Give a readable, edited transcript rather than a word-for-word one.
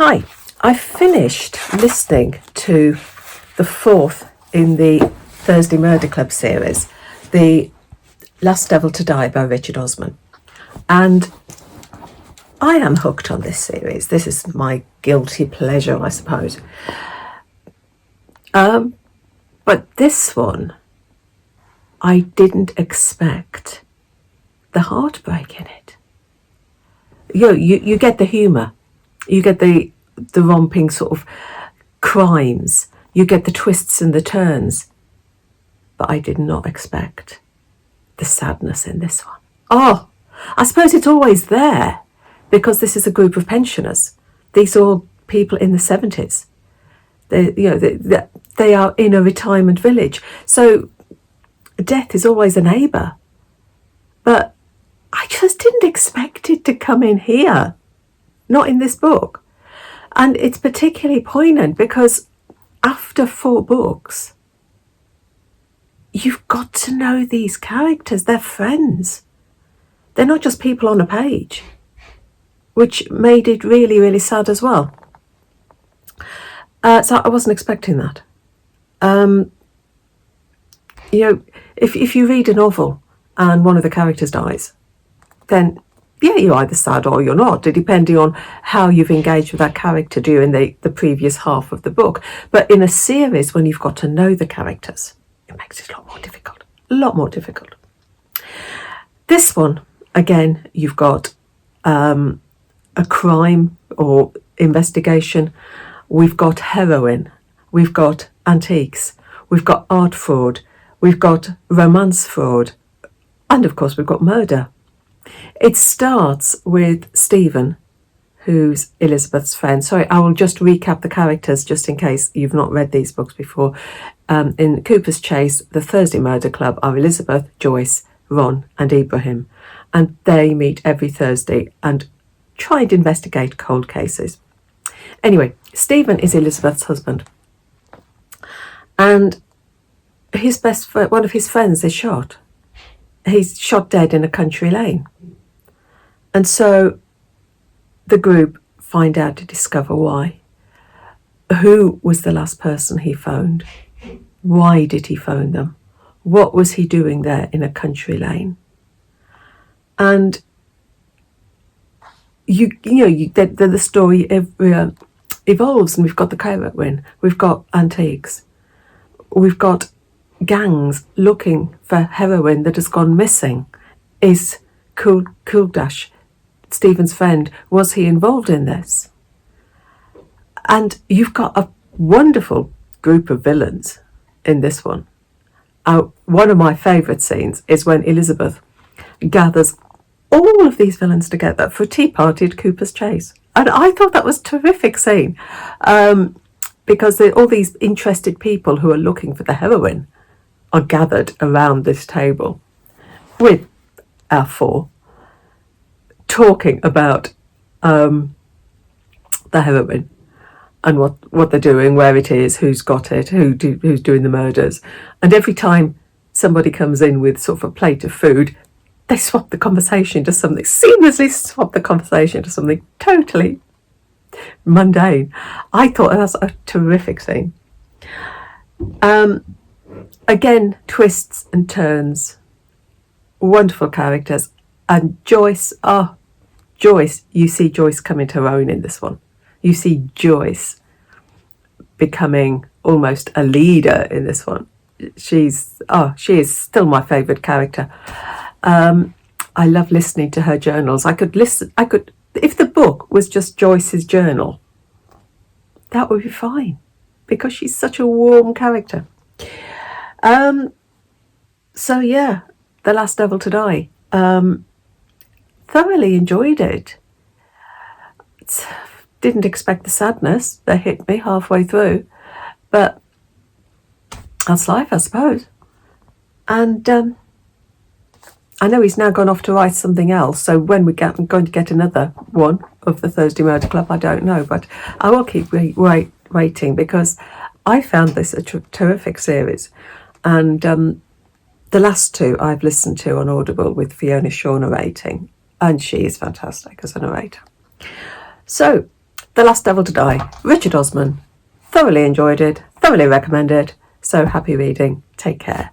Hi, I finished listening to the fourth in the Thursday Murder Club series, The Last Devil to Die by Richard Osman. And I am hooked on this series. This is my guilty pleasure, I suppose. But this one, I didn't expect the heartbreak in it. You get the humour. You get the romping sort of crimes. You get the twists and the turns. But I did not expect the sadness in this one. Oh, I suppose it's always there because this is a group of pensioners. These are all people in the 70s. They are in a retirement village. So death is always a neighbour. But I just didn't expect it to come in here. Not in this book. And it's particularly poignant because after 4 books, you've got to know these characters. They're friends. They're not just people on a page, which made it really, really sad as well. So I wasn't expecting that. If you read a novel and one of the characters dies, then yeah, you're either sad or you're not, depending on how you've engaged with that character during the previous half of the book. But in a series, when you've got to know the characters, it makes it a lot more difficult. A lot more difficult. This one, again, you've got a crime or investigation. We've got heroin. We've got antiques. We've got art fraud. We've got romance fraud. And, of course, we've got murder. It starts with Stephen, who's Elizabeth's friend. Sorry, I will just recap the characters just in case you've not read these books before. In Cooper's Chase, the Thursday Murder Club are Elizabeth, Joyce, Ron and Ibrahim. And they meet every Thursday and try and investigate cold cases. Anyway, Stephen is Elizabeth's husband. And his best friend, one of his friends, is shot. He's shot dead in a country lane. And so the group find out to discover why. Who was the last person he phoned? Why did he phone them? What was he doing there in a country lane? And the story evolves, and we've got the heroin, we've got antiques, we've got gangs looking for heroin that has gone missing. Is Kuldash, Stephen's friend, was he involved in this? And you've got a wonderful group of villains in this one. One of my favourite scenes is when Elizabeth gathers all of these villains together for a tea party at Cooper's Chase. And I thought that was a terrific scene because all these interested people who are looking for the heroin are gathered around this table with our 4 talking about the heroin and what they're doing, where it is, who's got it, who's doing the murders. And every time somebody comes in with sort of a plate of food, they swap the conversation to something, seamlessly swap the conversation to something totally mundane. I thought that's a terrific scene. Again, twists and turns, wonderful characters. And Joyce, you see Joyce come into her own in this one. You see Joyce becoming almost a leader in this one. She is still my favourite character. I love listening to her journals. I could, if the book was just Joyce's journal, that would be fine because she's such a warm character. So yeah, The Last Devil to Die. Thoroughly enjoyed it. Didn't expect the sadness that hit me halfway through, but that's life, I suppose. And I know he's now gone off to write something else, so when I'm going to get another one of the Thursday Murder Club, I don't know, but I will keep waiting because I found this a terrific series. And the last 2 I've listened to on Audible with Fiona Shaw narrating, and she is fantastic as a narrator. So The Last Devil to Die, Richard Osman. Thoroughly enjoyed it, thoroughly recommend it. So happy reading. Take care.